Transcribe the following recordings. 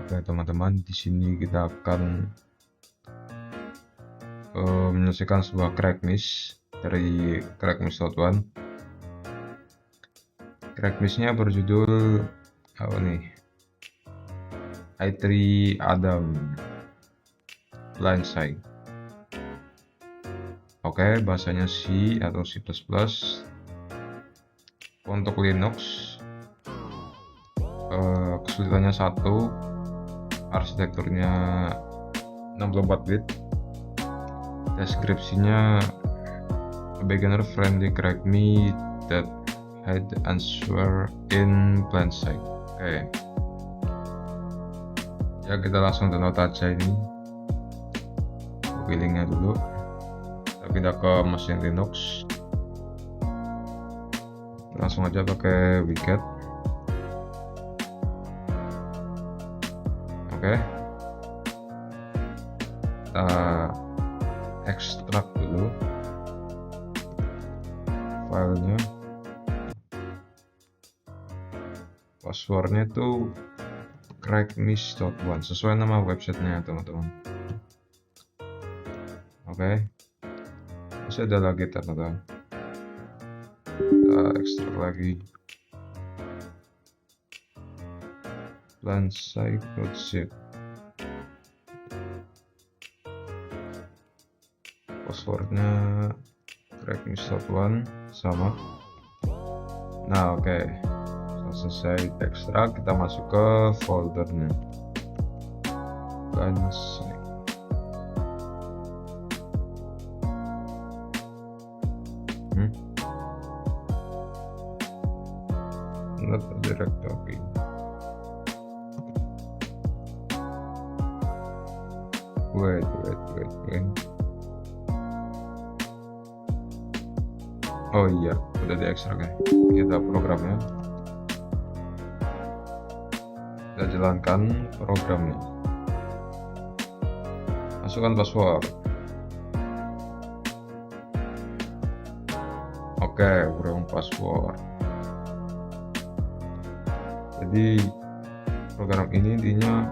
Oke teman-teman, di sini kita akan menyelesaikan sebuah crack miss dari crackmiss.one. Crack miss-nya berjudul apa nih? I3 Adam Blindside. Oke, bahasanya C atau C++. Untuk Linux kesulitannya 1, arsitekturnya 64 bit, deskripsinya a beginner friendly crack me that hide answer in plain sight. Oke. Ya, kita langsung download aja ini. Linknya dulu. Kita pindah ke mesin Linux. Langsung aja pakai wget. Oke. Kita ekstrak dulu filenya. Passwordnya tuh crackmiss.one, sesuai nama websitenya teman-teman. Oke. Masih ada lagi ternyata. Kita ekstrak lagi. Blindside.zip. Passwordnya crackmiss.one sama. Nah, oke. Selesai ekstrak, kita masuk ke foldernya Blindside. Not a directory. Wait. Oh iya, udah diekstrak ya. Kita programnya. Kita jalankan programnya. Masukkan password. Oke, udah password. Jadi program ini intinya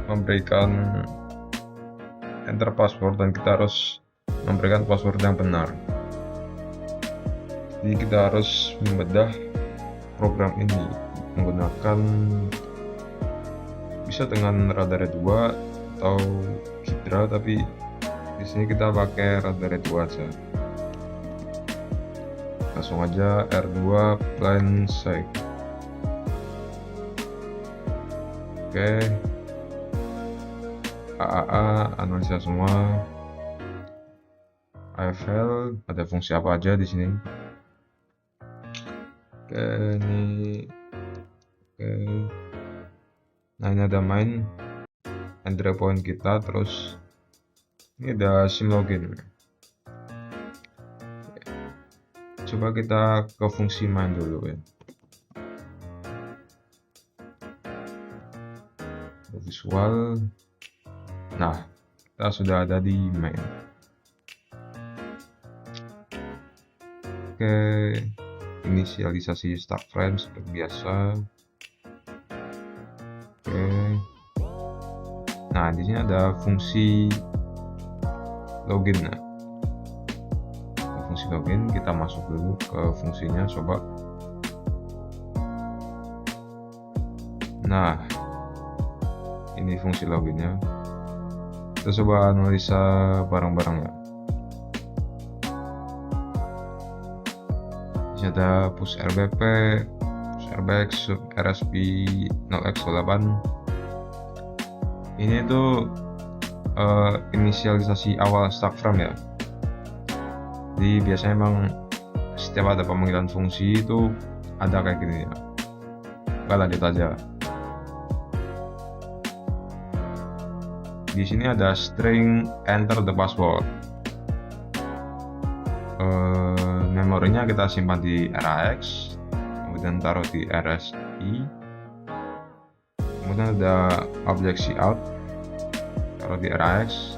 memberikan enter password dan kita harus memberikan password yang benar. Jadi kita harus membedah program ini menggunakan bisa dengan Radar 2 atau Hydra, tapi di sini kita pakai Radar 2 aja. Langsung aja R2 Blindside. Oke. AAA analisa semua. AFL ada fungsi apa aja di sini. Oke, ini oke. Nah, ini ada main entry point kita, terus ini ada sim login. Coba kita ke fungsi main dulu ya. Visual. Nah, kita sudah ada di main. Oke, inisialisasi start frame seperti biasa. Oke. Nah, di sini ada fungsi login. Nah, fungsi login kita masuk dulu ke fungsinya, coba. Nah, ini fungsi loginnya. Kita coba analisa barang-barang ya. Di sini ada push RBP, push RBX, sub RSP 0x8. Ini tuh inisialisasi awal stack frame ya. Jadi biasanya emang setiap ada pemanggilan fungsi itu ada kayak gini ya. Oke, lanjut aja. Di sini ada string enter the password. Memorinya kita simpan di RAX, kemudian taruh di RSI. Kemudian ada objek cout, taruh di RAX,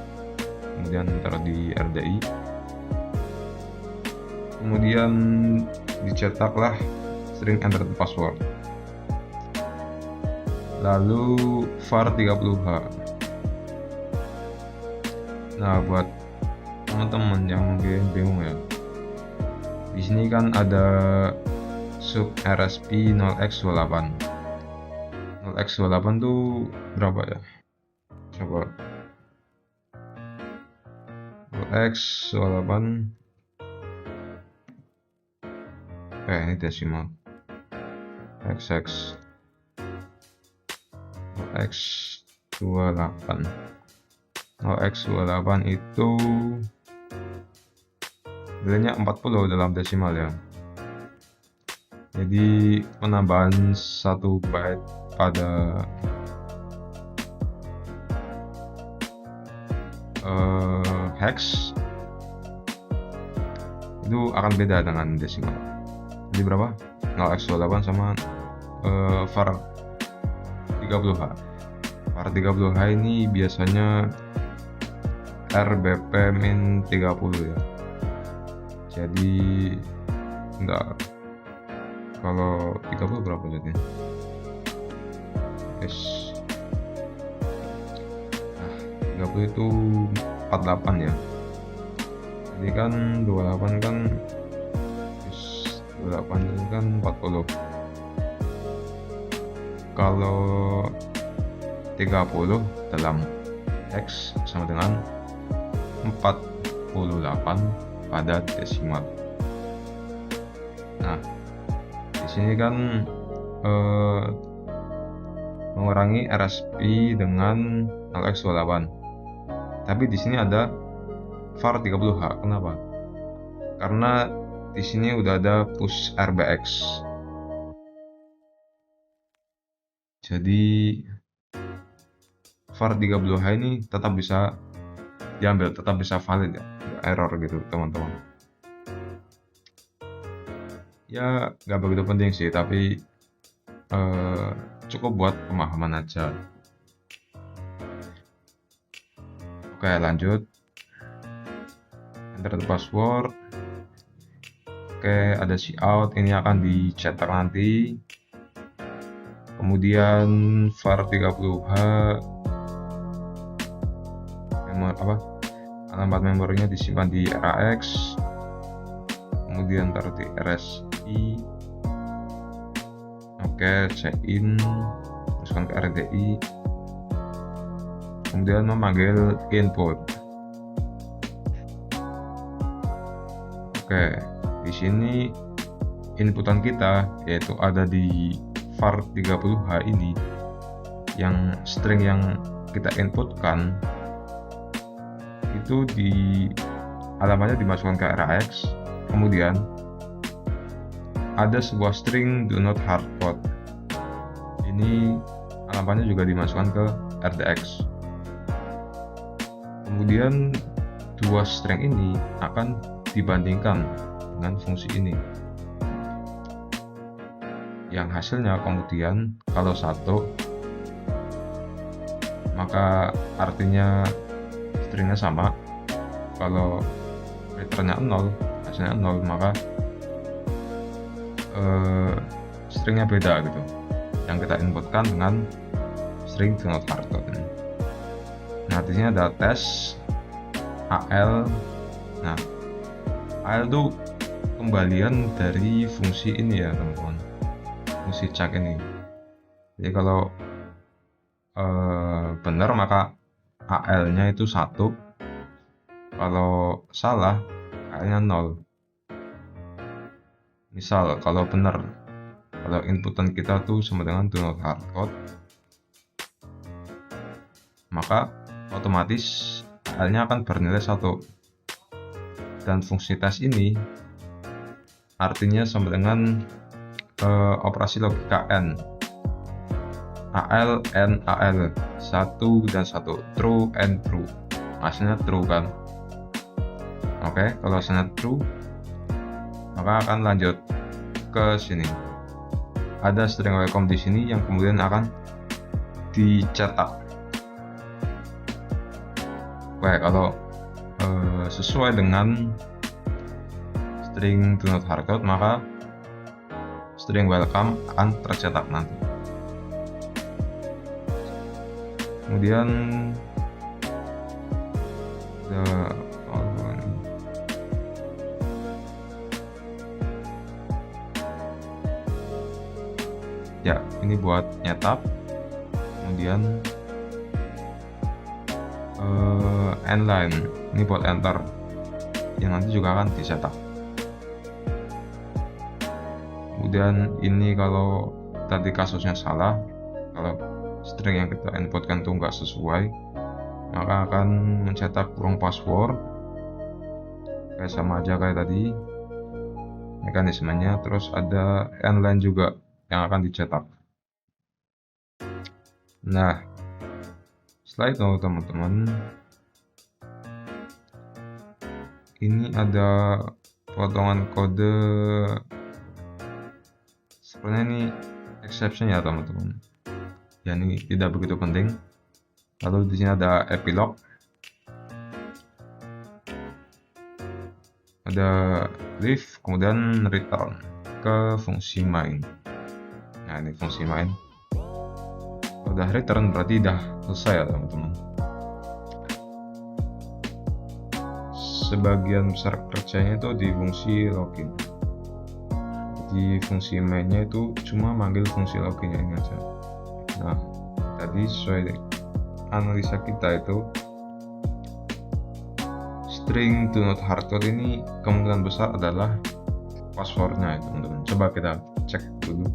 kemudian taruh di RDI. Kemudian dicetaklah string enter the password. Lalu var 30H. Nah, buat teman-teman yang mungkin bingung ya, di sini kan ada sub RSP 0x28. 0x28 tuh berapa ya? Coba 0x28. Ini desimal. XX 0x28. 0x28 itu nilainya 40 dalam desimal ya. Jadi penambahan 1 byte pada hex itu akan beda dengan desimal. Jadi berapa? 0x28 sama var 30H. var 30H ini biasanya RBP-30 ya. Jadi enggak, kalau 30 berapa jadinya? Yes. 30 itu 48 ya. Jadi kan 28 kan 28 itu kan 40. Kalau 30 dalam X sama dengan 48 pada desimal. Nah, di sini kan mengurangi RSP dengan 0x28. Tapi di sini ada var 30H. Kenapa? Karena di sini udah ada push RBX. Jadi var 30H ini tetap bisa diambil, tetap bisa valid ya, error gitu teman-teman. Ya nggak begitu penting sih, tapi cukup buat pemahaman aja. Oke, lanjut. Enter the password. Oke, ada cout, ini akan dicetak nanti. Kemudian var 30H alamat memorinya disimpan di RAX, kemudian taruh di RSI. Oke, check in, masukkan ke RDI, kemudian memanggil input. Oke, di sini inputan kita yaitu ada di var 30H ini, yang string yang kita inputkan itu alamatnya dimasukkan ke RAX, kemudian ada sebuah string do not hardcode, ini alamatnya juga dimasukkan ke RDX. Kemudian dua string ini akan dibandingkan dengan fungsi ini, yang hasilnya kemudian kalau satu maka artinya stringnya sama, kalau returnnya 0 hasilnya 0 maka stringnya beda gitu, yang kita inputkan dengan string do not hardcode. Nah, di sini ada tes AL. Nah, AL itu kembalian dari fungsi ini ya teman-teman, fungsi check ini. Jadi kalau benar maka AL-nya itu 1, kalau salah AL-nya 0. Misal kalau benar, kalau inputan kita tuh sama dengan do not hardcode, maka otomatis AL-nya akan bernilai 1. Dan fungsi tes ini artinya sama dengan operasi logika N. AL, N, AL, 1 dan 1, true and true. Hasilnya true kan? Oke, kalau hasilnya true, maka akan lanjut ke sini. Ada string welcome di sini yang kemudian akan dicetak. Oke, kalau sesuai dengan string do not hardcode, maka string welcome akan tercetak nanti. Kemudian ya, ini buat nyetak. Kemudian endline, ini buat enter yang nanti juga akan dicetak. Kemudian ini kalau tadi kasusnya salah, kalau string yang kita inputkan itu nggak sesuai, maka akan mencetak kurung password. Kayak sama aja kayak tadi mekanismenya. Terus ada endline juga yang akan dicetak. Nah, setelah itu teman-teman, ini ada potongan kode, sebenarnya ini exception ya teman-teman. Ya, ini tidak begitu penting. Lalu di sini ada epilogue, ada leave, kemudian return ke fungsi main. Nah, ini fungsi main. Udah return berarti udah selesai ya teman-teman. Sebagian besar kerjanya itu di fungsi login. Di fungsi mainnya itu cuma manggil fungsi loginnya ini aja. Nah, tadi sesuai analisa kita itu string do not hardcode ini kemungkinan besar adalah passwordnya ya teman-teman. Coba kita cek dulu.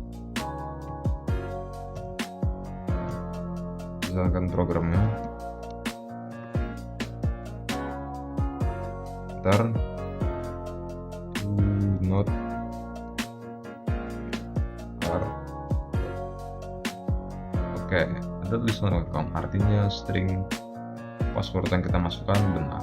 Misalkan programnya, ntar do not oke, ada tulisan welcome, artinya string password yang kita masukkan benar.